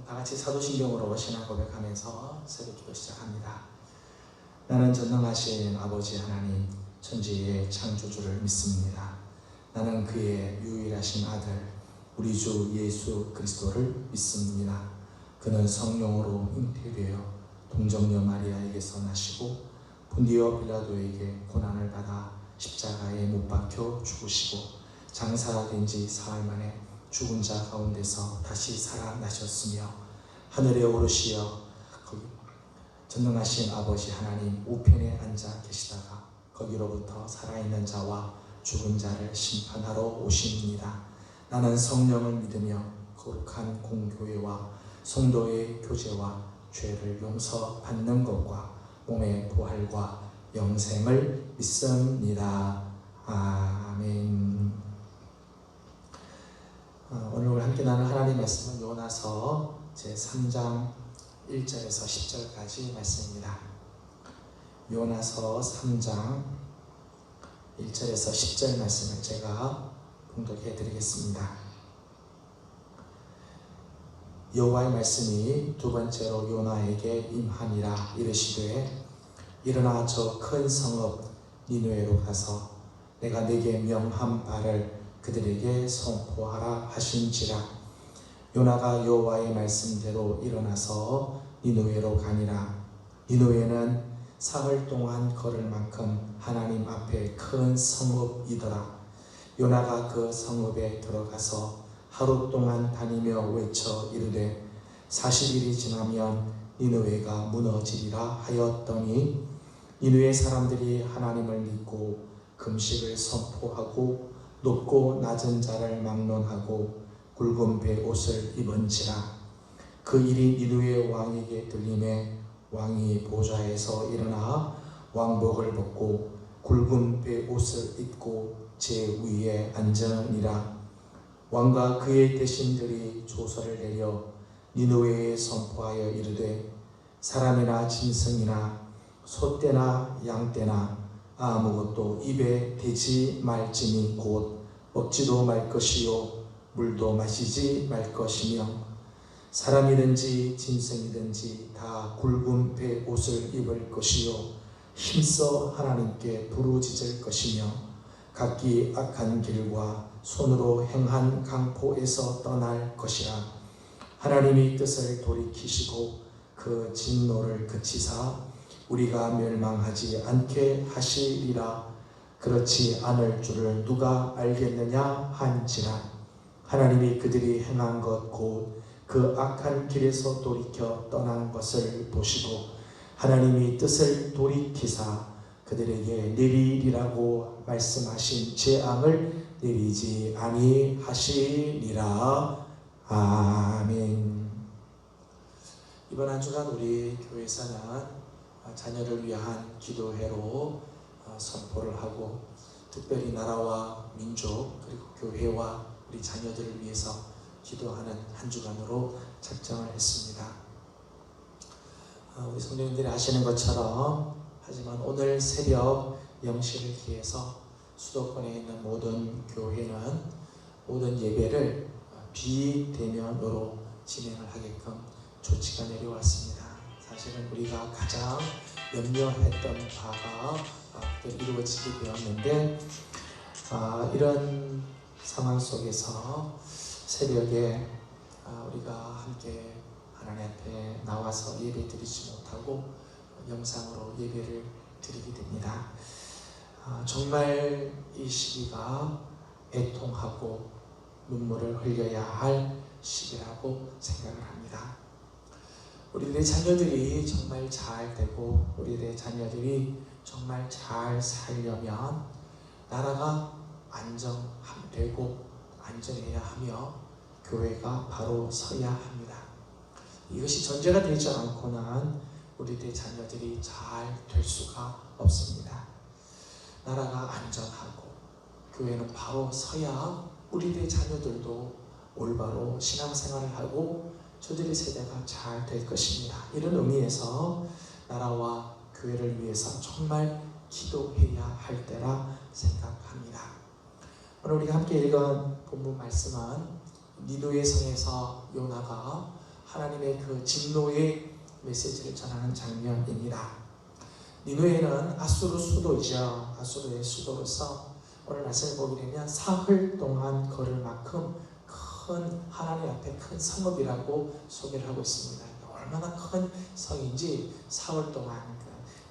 다같이 사도신경으로 신앙 고백하면서 새벽기도 시작합니다. 나는 전능하신 아버지 하나님 천지의 창조주를 믿습니다. 나는 그의 유일하신 아들 우리 주 예수 그리스도를 믿습니다. 그는 성령으로 잉태되어 동정녀 마리아에게서 나시고 본디오 빌라도에게 고난을 받아 십자가에 못 박혀 죽으시고 장사된 지 사흘 만에 죽은 자 가운데서 다시 살아나셨으며 하늘에 오르시어 전능하신 아버지 하나님 우편에 앉아 계시다가 거기로부터 살아있는 자와 죽은 자를 심판하러 오십니다. 나는 성령을 믿으며 거룩한 공교회와 성도의 교제와 죄를 용서받는 것과 몸의 부활과 영생을 믿습니다. 아멘. 오늘 함께 나눌 하나님 말씀은 요나서 제3장 1절에서 10절까지 말씀입니다. 요나서 3장 1절에서 10절 말씀을 제가 봉독해 드리겠습니다. 여호와의 말씀이 두 번째로 요나에게 임하니라. 이르시되 일어나 저 큰 성읍 니느웨로 가서 내가 네게 명한 바를 그들에게 선포하라 하신지라. 요나가 여호와의 말씀대로 일어나서 니느웨로 가니라. 니느웨는 사흘 동안 걸을 만큼 하나님 앞에 큰 성읍이더라. 요나가 그 성읍에 들어가서 하루 동안 다니며 외쳐 이르되 40일이 지나면 니느웨가 무너지리라 하였더니 니느웨 사람들이 하나님을 믿고 금식을 선포하고 높고 낮은 자를 막론하고 굵은 베옷을 입은지라. 그 일이 니느웨 왕에게 들림에 왕이 보좌에서 일어나 왕복을 벗고 굵은 베옷을 입고 제 위에 앉으니라. 왕과 그의 대신들이 조서를 내려 니느웨에 선포하여 이르되 사람이나 짐승이나 소떼나 양떼나 아무것도 입에 대지 말지니 곧 먹지도 말 것이요 물도 마시지 말 것이며 사람이든지 짐승이든지 다 굵은 베옷을 입을 것이요 힘써 하나님께 부르짖을 것이며 각기 악한 길과 손으로 행한 강포에서 떠날 것이라. 하나님이 뜻을 돌이키시고 그 진노를 그치사 우리가 멸망하지 않게 하시리라. 그렇지 않을 줄을 누가 알겠느냐 한지라. 하나님이 그들이 행한 것 곧 그 악한 길에서 돌이켜 떠난 것을 보시고 하나님이 뜻을 돌이키사 그들에게 내리리라고 말씀하신 재앙을 내리지 아니하시리라. 아멘. 이번 한 주간 우리 교회에서는 자녀를 위한 기도회로 선포를 하고 특별히 나라와 민족 그리고 교회와 우리 자녀들을 위해서 기도하는 한 주간으로 작정을 했습니다. 우리 성도님들이 아시는 것처럼 하지만 오늘 새벽 영시를 기해서 수도권에 있는 모든 교회는 모든 예배를 비대면으로 진행을 하게끔 조치가 내려왔습니다. 사실은 우리가 가장 염려했던 바가 이루어지게 되었는데 이런 상황 속에서 새벽에 우리가 함께 하나님 앞에 나와서 예배 드리지 못하고 영상으로 예배를 드리게 됩니다. 정말 이 시기가 애통하고 눈물을 흘려야 할 시기라고 생각을 합니다. 우리들의 자녀들이 정말 잘 되고 우리들의 자녀들이 정말 잘 살려면 나라가 안정되고 안전해야 하며 교회가 바로 서야 합니다. 이것이 전제가 되지 않고는 우리들의 자녀들이 잘 될 수가 없습니다. 나라가 안전하고 교회는 바로 서야 우리들의 자녀들도 올바로 신앙생활을 하고 저들의 세대가 잘 될 것입니다. 이런 의미에서 나라와 교회를 위해서 정말 기도해야 할 때라 생각합니다. 오늘 우리가 함께 읽은 본문 말씀은 니느웨 성에서 요나가 하나님의 그 진노의 메시지를 전하는 장면입니다. 니느웨는 아수르 수도이죠. 아수르의 수도로서 오늘 말씀을 보게 되면 사흘 동안 걸을 만큼 큰 하나님 앞에 큰 성읍이라고 소개를 하고 있습니다. 얼마나 큰 성인지 사흘 동안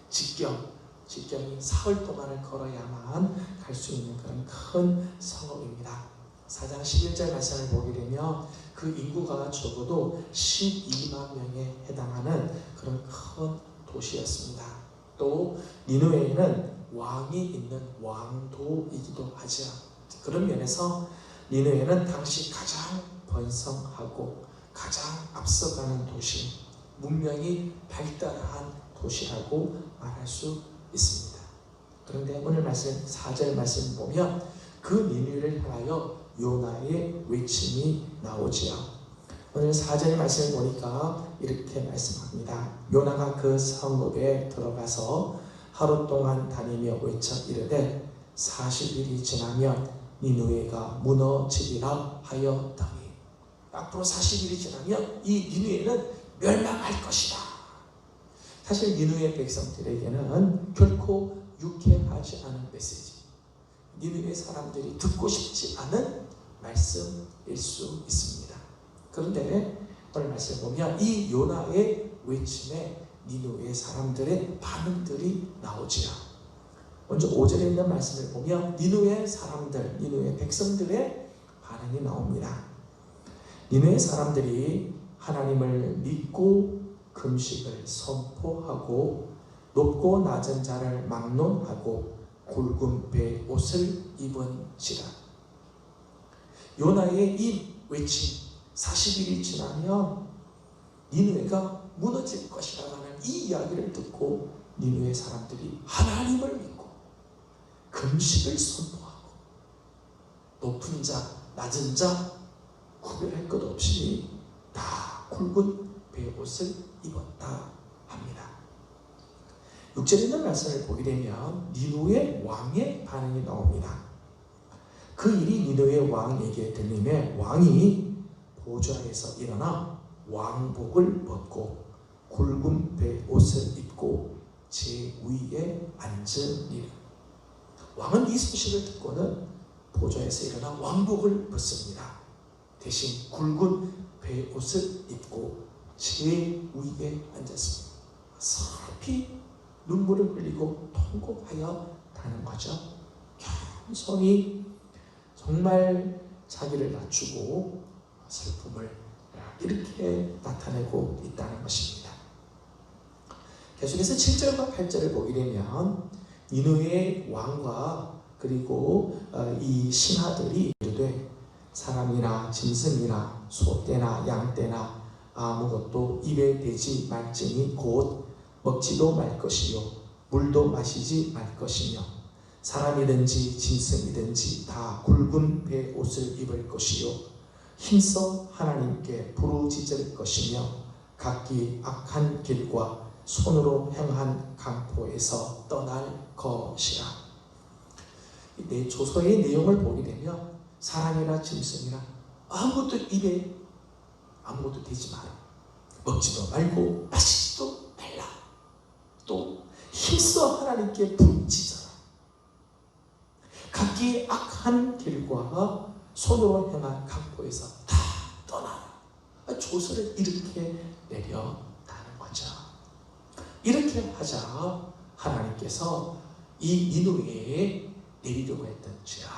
직경이 사흘 동안을 걸어야만 갈 수 있는 그런 큰 성읍입니다. 4장 11절 말씀을 보게 되면 그 인구가 적어도 12만 명에 해당하는 그런 큰 도시였습니다. 또 니느웨는 왕이 있는 왕도이기도 하죠. 그런 면에서 니느웨는 당시 가장 번성하고 가장 앞서가는 도시, 문명이 발달한 도시라고 말할 수 있습니다. 그런데 오늘 말씀 4절 말씀 보면 그 니느웨를 향하여 요나의 외침이 나오지요. 오늘 4절 말씀을 보니까 이렇게 말씀합니다. 요나가 그 성읍에 들어가서 하루 동안 다니며 외쳐 이르되 40일이 지나면 니느웨가 무너지리라 하였더니, 앞으로 40일이 지나면 이 니느웨는 멸망할 것이다. 사실 니느웨 백성들에게는 결코 유쾌하지 않은 메시지, 니느웨 사람들이 듣고 싶지 않은 말씀일 수 있습니다. 그런데 오늘 말씀을 보면 이 요나의 외침에 니느웨 사람들의 반응들이 나오지요. 먼저 5절에 있는 말씀을 보면 니느웨 사람들, 니느웨 백성들의 반응이 나옵니다. 니느웨 사람들이 하나님을 믿고 금식을 선포하고 높고 낮은 자를 막론하고 굵은 배 옷을 입은지라. 요나의 이 외침, 40일이 지나면 니느웨가 무너질 것이라는 이 이야기를 듣고 니느웨 사람들이 하나님을 믿고 금식을 선포하고 높은 자, 낮은 자 구별할 것 없이 다 굵은 베옷을 입었다 합니다. 6절에 있는 말씀을 보게 되면 니느웨 왕의 반응이 나옵니다. 그 일이 니느웨 왕에게 들림에 왕이 보좌에서 일어나 왕복을 벗고 굵은 베옷을 입고 제 위에 앉으니라. 왕은 이 소식을 듣고는 보좌에서 일어나 왕복을 벗습니다. 대신 굵은 베옷을 입고 제 위에 앉았습니다. 슬피 눈물을 흘리고 통곡하여 다는 거죠. 겸손히 정말 자기를 낮추고 슬픔을 이렇게 나타내고 있다는 것입니다. 계속해서 7절과 8절을 보게 되면 니느웨 왕과 그리고 이 신하들이 이르되 사람이나 짐승이나 소떼나 양떼나 아무것도 입에 대지 말지니 곧 먹지도 말 것이요 물도 마시지 말 것이며 사람이든지 짐승이든지 다 굵은 배 옷을 입을 것이요 힘써 하나님께 부르짖을 것이며 각기 악한 길과 손으로 행한 강포에서 떠날 것이라. 이 조서의 내용을 보게 되면 사람이나 짐승이나 아무것도 입에 아무것도 대지 마라, 먹지도 말고 마시지도 말라, 또 힘써 하나님께 부르짖어라, 각기 악한 길과 손으로 행한 강포에서 다 떠나라. 조서를 이렇게 내려다는 거죠. 이렇게 하자 하나님께서 이 니느웨에 내리려고 했던 재앙,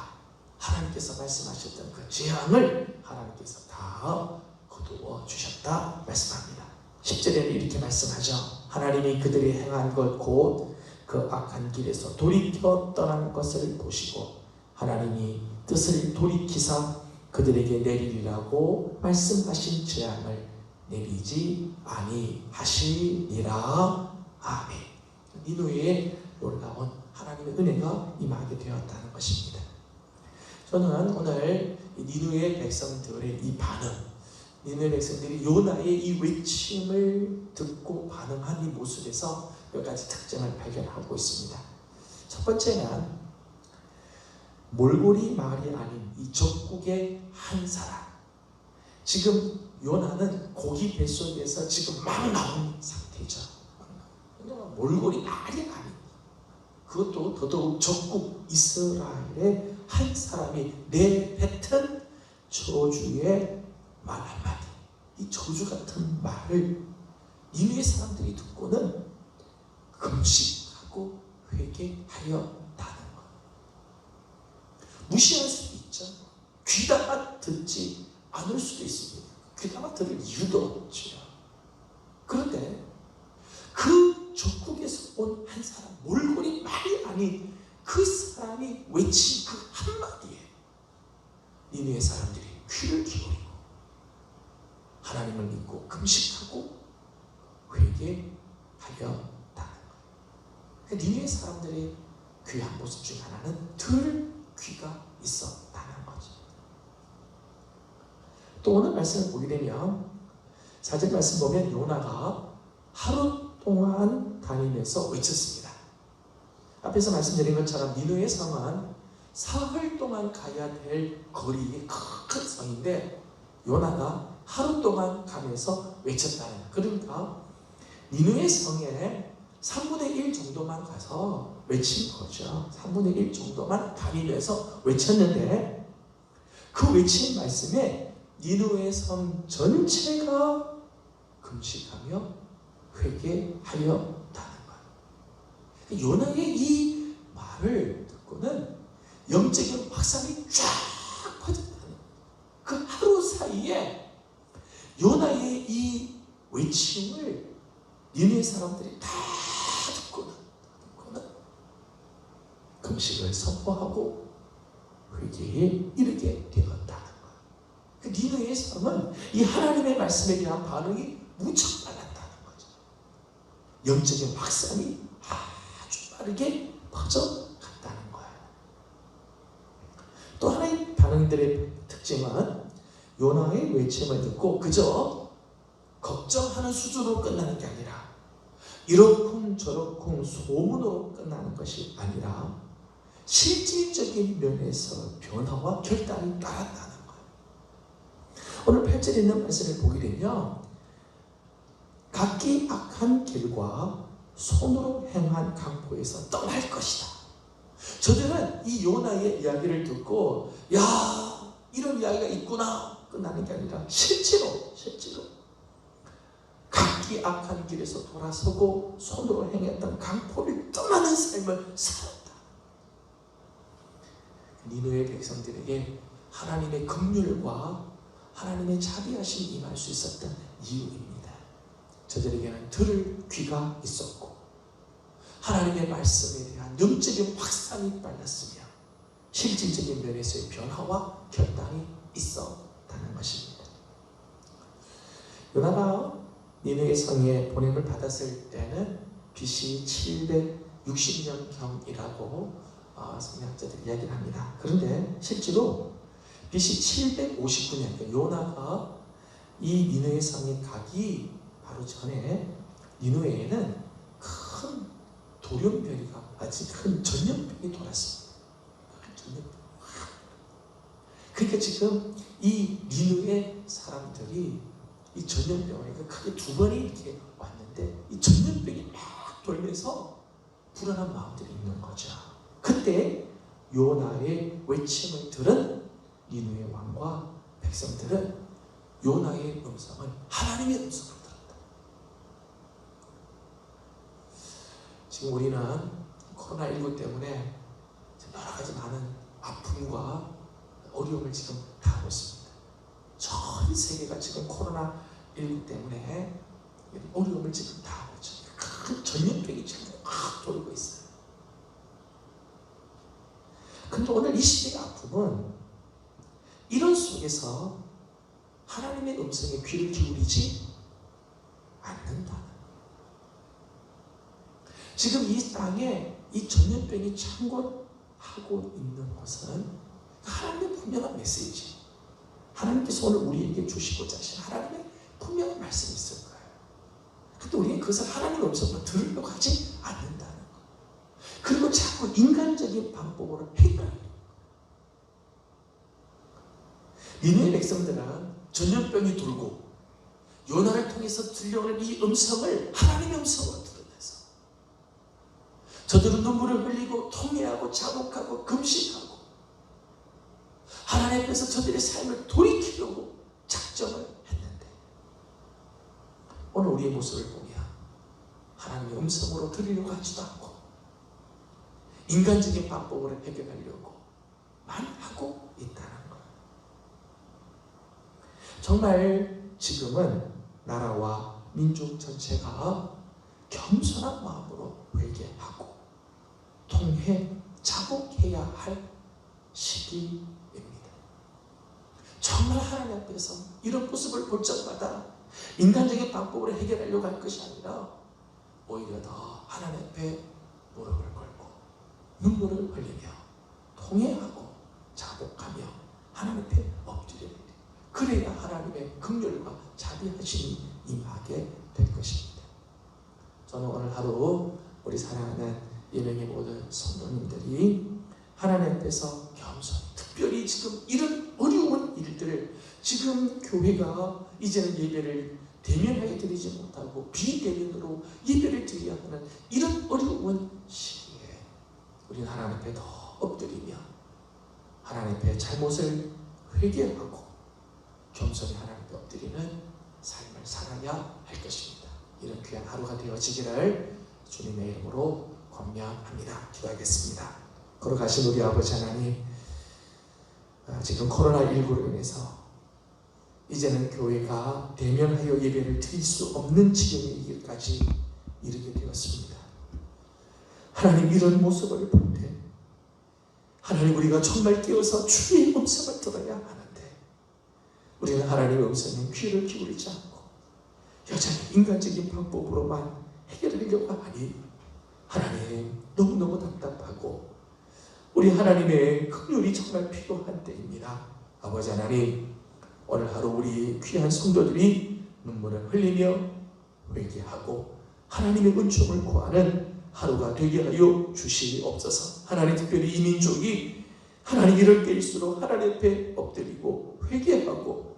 하나님께서 말씀하셨던 그 재앙을 하나님께서 다 거두어 주셨다 말씀합니다. 10절에는 이렇게 말씀하죠. 하나님이 그들이 행한 것 곧 그 악한 길에서 돌이켜 떠난 것을 보시고 하나님이 뜻을 돌이키사 그들에게 내리리라고 말씀하신 재앙을 내리지 아니하시니라. 아멘. 니느웨에 놀라운 하나님의 은혜가 임하게 되었다는 것입니다. 저는 오늘 니느웨 백성들의 이 반응, 니느웨 백성들이 요나의 이 외침을 듣고 반응한 이 모습에서 몇 가지 특징을 발견하고 있습니다. 첫 번째는 몰골이 마을이 아닌 이 적국의 한 사람, 지금 요나는 고기 뱃속에서 지금 막 나온 상태죠. 몰골이 말이 아니. 그것도 더더욱 적국 이스라엘의 한 사람이 내뱉은 저주의 말 한마디. 이 저주 같은 말을 니느웨 사람들이 듣고는 금식하고 회개하였다는 것. 무시할 수도 있죠. 귀담아 듣지 않을 수도 있습니다. 귀담아 들을 이유도 없죠. 그런데 그 적국에서 온 한 사람, 몰골이 말이 아닌 그 사람이 외친 그 한마디에 니느웨 사람들이 귀를 기울이고 하나님을 믿고 금식하고 회개하였다는 것. 니느웨 사람들의 귀한 모습 중 하나는 들 귀가 있었다는 거죠. 또 오늘 말씀을 보게 되면 4절 말씀 보면 요나가 하루 동안 다니면서 외쳤습니다. 앞에서 말씀드린 것처럼 니느웨 성은 사흘 동안 가야 될 거리의 큰 성인데 요나가 하루 동안 가면서 외쳤다는 거예요. 그러니까 니느웨 성에 3분의 1 정도만 가서 외친 거죠. 3분의 1 정도만 다니면서 외쳤는데 그 외친 말씀에 니느웨 성 전체가 금식하며 회개하였다는 거예요. 요나의 이 말을 듣고는 영적인 확산이 쫙 퍼졌다는 그 하루 사이에 요나의 이 외침을 니느웨 사람들이 다 듣고는 금식을 선포하고 회개에 이르게 되었다는 거예요. 니느웨 사람은 이 하나님의 말씀에 대한 반응이 무척 빨랐다는 거죠. 영적인 확산이 아주 빠르게 퍼져갔다는 거예요. 또 하나의 반응들의 특징은 요나의 외침을 듣고 그저 걱정하는 수준으로 끝나는 게 아니라 이러쿵 저러쿵 소문으로 끝나는 것이 아니라 실질적인 면에서 변화와 결단이 따랐다는 거예요. 오늘 8절에 있는 말씀을 보게 되면 각기 악한 길과 손으로 행한 강포에서 떠날 것이다. 저들은 이 요나의 이야기를 듣고 야 이런 이야기가 있구나 끝나는 게 아니라 실제로 각기 악한 길에서 돌아서고 손으로 행했던 강포를 떠나는 삶을 살았다. 니느웨 백성들에게 하나님의 긍휼과 하나님의 자비하심이 임할 수 있었던 이유입니다. 저들에게는 들을 귀가 있었고 하나님의 말씀에 대한 영적인 확산이 빨랐으며 실질적인 면에서의 변화와 결단이 있었다는 것입니다. 요나가 니느웨 성에 보냄을 받았을 때는 BC 760년경이라고 성경학자들이 이야기를 합니다. 그런데 실제로 BC 759년 그러니까 요나가 이 니느웨 성에 가기 바로 전에 니느웨에는 큰 돌연변이가 아주 큰 전염병이 돌았습니다. 그러니까 지금 이 니느웨 사람들이 이 전염병이 크게 두 번이 이렇게 왔는데 이 전염병이 막 돌면서 불안한 마음들이 있는 거죠. 그때 요나의 외침을 들은 니느웨 왕과 백성들은 요나의 음성을 하나님의 음성으로 들었다. 지금 우리는 코로나19 때문에 여러 가지 많은 아픔과 어려움을 지금 당하고 있습니다. 전 세계가 지금 코로나19 때문에 어려움을 지금 당하고 있죠. 큰 전염병이 지금 확 돌고 있어요. 그런데 오늘 이 시대의 아픔은 이런 속에서 하나님의 음성에 귀를 기울이지 않는다는 거예요. 지금 이 땅에 이 전염병이 창궐하고 있는 것은 하나님의 분명한 메시지, 하나님께서 오늘 우리에게 주시고자 하신 하나님의 분명한 말씀이 있을 거예요. 그런데 우리는 그것을 하나님의 음성으로 들으려고 하지 않는다는 거예요. 그리고 자꾸 인간적인 방법으로 해결하는 거예요. 니느웨 백성들은 전염병이 돌고 요나를 통해서 들려오는 이 음성을 하나님의 음성으로 들으면서 저들은 눈물을 흘리고 통회하고 자복하고 금식하고 하나님 앞에서 저들의 삶을 돌이키려고 작정을 했는데, 오늘 우리의 모습을 보면 하나님의 음성으로 들으려고 하지도 않고 인간적인 방법으로 해결하려고만 하고 있다는 것. 정말 지금은 나라와 민족 전체가 겸손한 마음으로 회개하고 통회, 자복해야 할 시기입니다. 정말 하나님 앞에서 이런 모습을 볼 적마다 인간적인 방법으로 해결하려고 할 것이 아니라 오히려 더 하나님 앞에 무릎을 꿇고 눈물을 흘리며 통회하고 자복하며 하나님 앞에 엎드려야 돼요. 그래야 하나님의 긍휼과 자비하심이 임하게 될 것입니다. 저는 오늘 하루 우리 사랑하는 예명의 모든 성도님들이 하나님 앞에서 겸손히, 특별히 지금 이런 어려운 일들을, 지금 교회가 이제는 예배를 대면하게 드리지 못하고 비대면으로 예배를 드려야 하는 이런 어려운 시기에 우리는 하나님 앞에 더 엎드리며 하나님 앞에 잘못을 회개하고 겸손히 하나님 앞에 엎드리는 삶을 살아야 할 것입니다. 이런 귀한 하루가 되어지기를 주님의 이름으로 권면합니다. 기도하겠습니다. 걸어가신 우리 아버지 하나님, 지금 코로나19로 인해서 이제는 교회가 대면하여 예배를 드릴 수 없는 지경에 이르기까지 이르게 되었습니다. 하나님, 이런 모습을 볼 때 하나님, 우리가 정말 깨어서 주의 음성을 들어야 하는데 우리는 하나님의 음성에 귀를 기울이지 않고 여전히 인간적인 방법으로만 해결하려고 하니 하나님, 너무너무 답답하고 우리 하나님의 긍휼이 정말 필요한 때입니다. 아버지 하나님, 오늘 하루 우리 귀한 성도들이 눈물을 흘리며 회개하고 하나님의 은총을 구하는 하루가 되게 하여 주시옵소서. 하나님, 특별히 이 민족이 하나님 이럴 때일수록 하나님 앞에 엎드리고 회개하고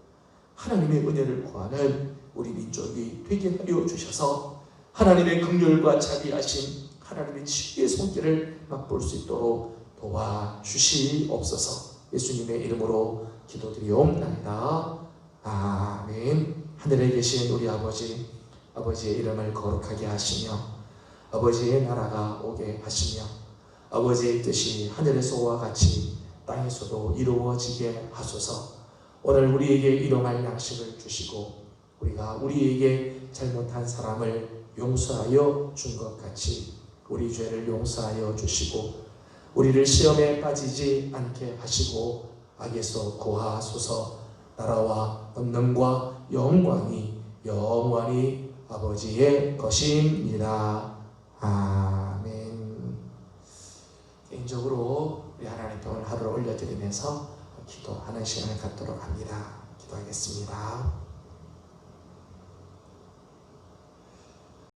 하나님의 은혜를 구하는 우리 민족이 되게 하여 주셔서 하나님의 긍휼과 자비하심, 하나님의 치유의 손길을 맛볼 수 있도록 도와주시옵소서. 예수님의 이름으로 기도드리옵나이다. 아멘. 하늘에 계신 우리 아버지, 아버지의 이름을 거룩하게 하시며 아버지의 나라가 오게 하시며 아버지의 뜻이 하늘에서와 같이 땅에서도 이루어지게 하소서. 오늘 우리에게 일용할 양식을 주시고 우리가 우리에게 잘못한 사람을 용서하여 준 것 같이 우리 죄를 용서하여 주시고 우리를 시험에 빠지지 않게 하시고 악에서 구하소서. 나라와 권능과 영광이 영원히 아버지의 것입니다. 아멘. 개인적으로 우리 하나님 오늘 하루를 올려드리면서 기도하는 시간을 갖도록 합니다. 기도하겠습니다.